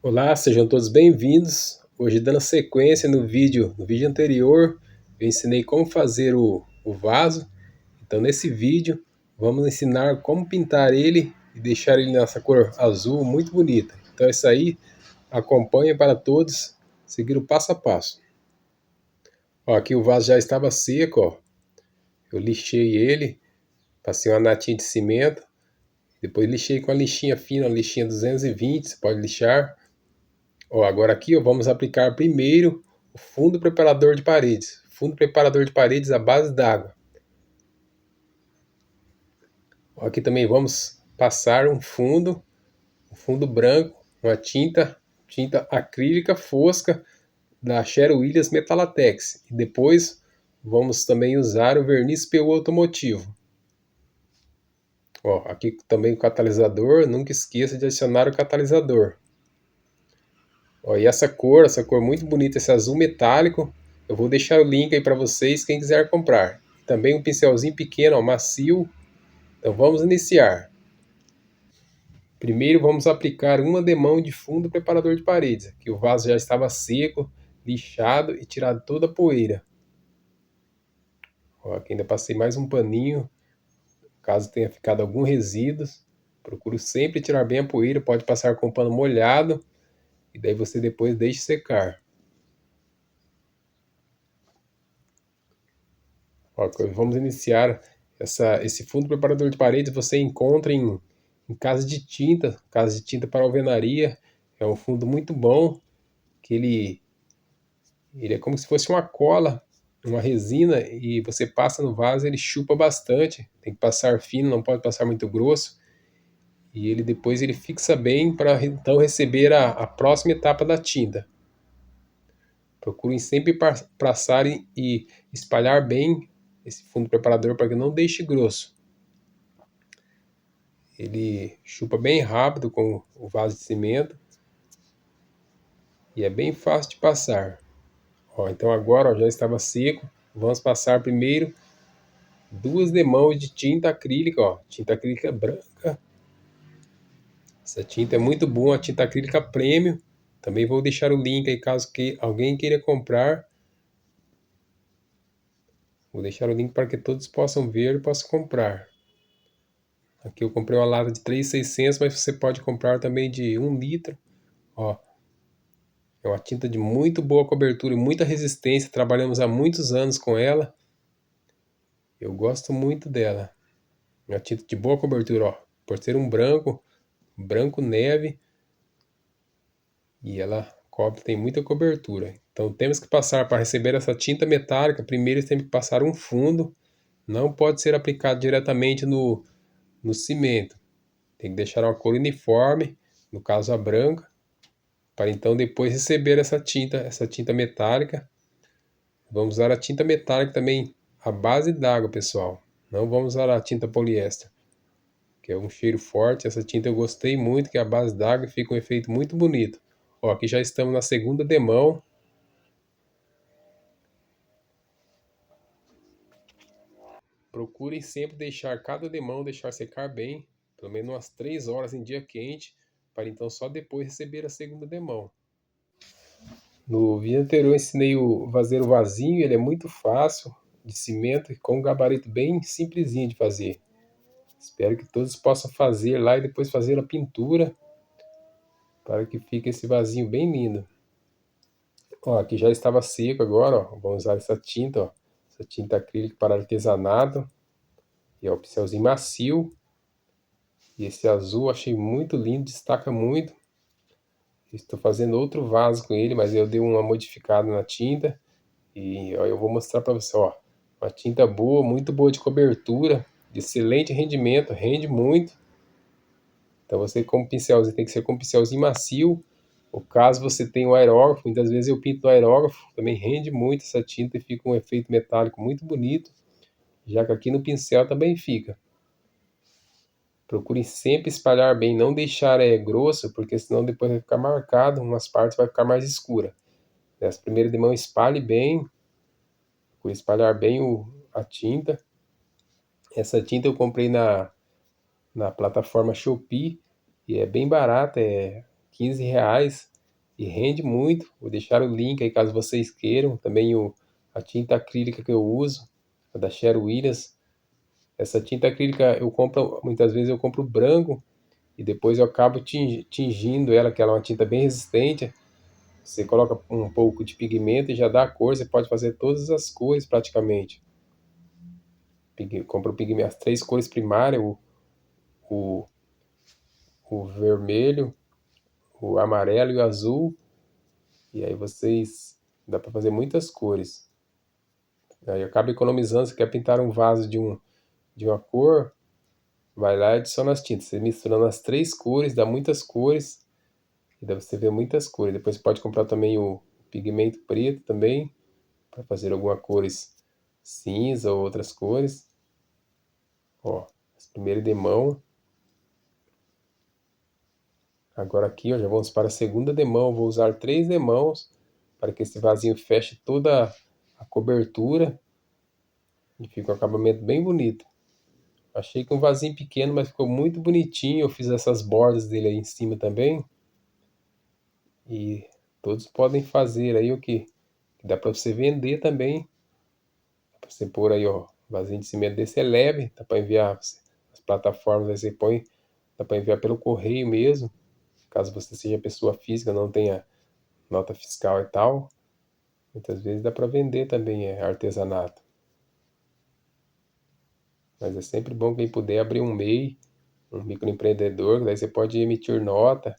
Olá, sejam todos bem-vindos. Hoje, dando sequência no vídeo anterior, eu ensinei como fazer o vaso. Então, nesse vídeo, vamos ensinar como pintar ele e deixar ele nessa cor azul muito bonita. Então, é isso aí. Acompanhe para todos seguir o passo a passo. Ó, aqui o vaso já estava seco, ó. Eu lixei ele, passei uma natinha de cimento, depois lixei com a lixinha fina, a lixinha 220, você pode lixar. Ó, agora aqui ó, vamos aplicar primeiro o fundo preparador de paredes. Fundo preparador de paredes à base d'água. Aqui também vamos passar um fundo branco, uma tinta acrílica fosca da Sherwin Williams Metalatex. E depois vamos também usar o verniz PU automotivo. Ó, aqui também o catalisador, nunca esqueça de adicionar o catalisador. Ó, e essa cor muito bonita, esse azul metálico, eu vou deixar o link aí para vocês, quem quiser comprar. Também um pincelzinho pequeno, ó, macio. Então vamos iniciar. Primeiro vamos aplicar uma demão de fundo preparador de paredes, que o vaso já estava seco, lixado e tirado toda a poeira. Ó, aqui ainda passei mais um paninho, caso tenha ficado algum resíduo. Procuro sempre tirar bem a poeira, pode passar com o pano molhado, e daí você depois deixe secar. Ó, vamos iniciar esse fundo preparador de paredes. Você encontra em casas de tinta para alvenaria. É um fundo muito bom, que ele é como se fosse uma cola, uma resina, e você passa no vaso, ele chupa bastante. Tem que passar fino, não pode passar muito grosso. E ele depois ele fixa bem para então receber a próxima etapa da tinta. Procurem sempre passar e espalhar bem esse fundo preparador para que não deixe grosso. Ele chupa bem rápido com o vaso de cimento e é bem fácil de passar. Ó, então agora ó, já estava seco. Vamos passar primeiro duas demãos de tinta acrílica, ó, tinta acrílica branca. Essa tinta é muito boa, a tinta acrílica premium. Também vou deixar o link aí caso que alguém queira comprar. Vou deixar o link para que todos possam ver e possam comprar. Aqui eu comprei uma lata de 3.600, mas você pode comprar também de 1 litro. Ó, é uma tinta de muito boa cobertura e muita resistência. Trabalhamos há muitos anos com ela. Eu gosto muito dela. É uma tinta de boa cobertura, ó. Por ser um branco, branco neve. E ela cobre, tem muita cobertura. Então temos que passar para receber essa tinta metálica. Primeiro tem que passar um fundo. Não pode ser aplicado diretamente no cimento. Tem que deixar uma cor uniforme, no caso a branca, para então depois receber essa tinta metálica. Vamos usar a tinta metálica também à base d'água, pessoal. Não vamos usar a tinta poliéster, que é um cheiro forte. Essa tinta eu gostei muito, que é a base d'água e fica um efeito muito bonito. Ó, aqui já estamos na segunda demão. Procurem sempre deixar cada demão, deixar secar bem, pelo menos umas 3 horas em dia quente, para então só depois receber a segunda demão. No vídeo anterior eu ensinei a fazer o vasinho, ele é muito fácil, de cimento e com um gabarito bem simplesinho de fazer. Espero que todos possam fazer lá e depois fazer a pintura, para que fique esse vasinho bem lindo. Ó, aqui já estava seco agora, ó. Vamos usar essa tinta, ó, essa tinta acrílica para artesanato, e é o pincelzinho macio. E esse azul achei muito lindo, destaca muito. Estou fazendo outro vaso com ele, mas eu dei uma modificada na tinta. E ó, eu vou mostrar para você, ó, uma tinta boa, muito boa de cobertura, de excelente rendimento, rende muito. Então você com pincelzinho, tem que ser com pincelzinho macio. O caso você tem o aerógrafo, muitas vezes eu pinto no aerógrafo, também rende muito essa tinta e fica um efeito metálico muito bonito, já que aqui no pincel também fica. Procure sempre espalhar bem, não deixar grosso, porque senão depois vai ficar marcado, umas partes vai ficar mais escura. Nessa primeira de mão espalhe bem, procure espalhar bem a tinta. Essa tinta eu comprei na plataforma Shopee e é bem barata, é R$ 15. e rende muito. Vou deixar o link aí caso vocês queiram. Também a tinta acrílica que eu uso, a da Sherwin Williams. Essa tinta acrílica eu compro, muitas vezes eu compro branco e depois eu acabo tingindo ela, que ela é uma tinta bem resistente. Você coloca um pouco de pigmento e já dá a cor, você pode fazer todas as cores praticamente. Compra o pigmento, as três cores primárias, o, o vermelho, o amarelo e o azul. E aí vocês, dá para fazer muitas cores. Aí acaba economizando, você quer pintar um vaso de uma cor, vai lá e adiciona as tintas. Você misturando as três cores, dá muitas cores, e daí você vê muitas cores. Depois você pode comprar também o pigmento preto também, para fazer algumas cores cinza ou outras cores. Ó, as primeiras demão. Agora aqui, ó, já vamos para a segunda demão. Vou usar três demãos para que esse vasinho feche toda a cobertura e fica um acabamento bem bonito. Achei que um vasinho pequeno, mas ficou muito bonitinho. Eu fiz essas bordas dele aí em cima também. E todos podem fazer aí o que dá para você vender também. Dá para você pôr aí, ó, vasinho de cimento desse é leve, dá para enviar as plataformas aí você põe, dá para enviar pelo correio mesmo. Caso você seja pessoa física, não tenha nota fiscal e tal, muitas vezes dá para vender também, é artesanato. Mas é sempre bom quem puder abrir um MEI, um microempreendedor, daí você pode emitir nota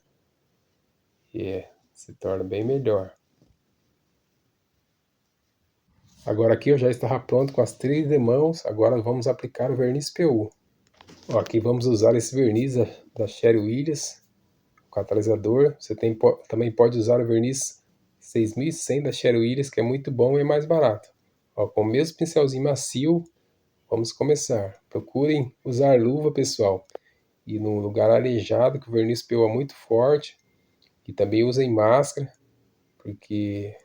e se torna bem melhor. Agora aqui eu já estava pronto com as três demãos, agora vamos aplicar o verniz PU. Ó, aqui vamos usar esse verniz da Sherwin Williams, o catalisador. Você também pode usar o verniz 6100 da Sherwin Williams, que é muito bom e é mais barato. Ó, com o mesmo pincelzinho macio, vamos começar. Procurem usar luva, pessoal, e num lugar arejado, que o verniz PU é muito forte. E também usem máscara, porque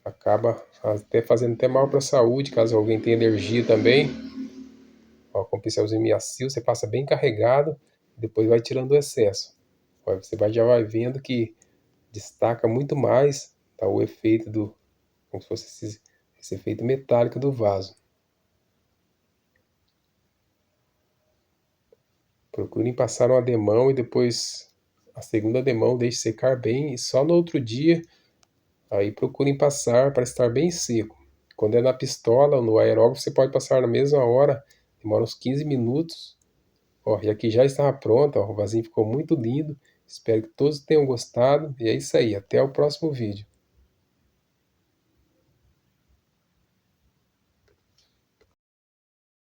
acaba até fazendo até mal para a saúde, caso alguém tenha alergia também. Ó, com o pincelzinho macio, você passa bem carregado, e depois vai tirando o excesso. Ó, você já vai vendo que destaca muito mais, tá, o efeito como se fosse esse efeito metálico do vaso. Procurem passar uma demão e depois a segunda demão deixe secar bem e só no outro dia aí procurem passar para estar bem seco. Quando é na pistola ou no aerógrafo você pode passar na mesma hora, demora uns 15 minutos. Ó, e aqui já estava pronto, ó, o vasinho ficou muito lindo. Espero que todos tenham gostado e é isso aí, até o próximo vídeo.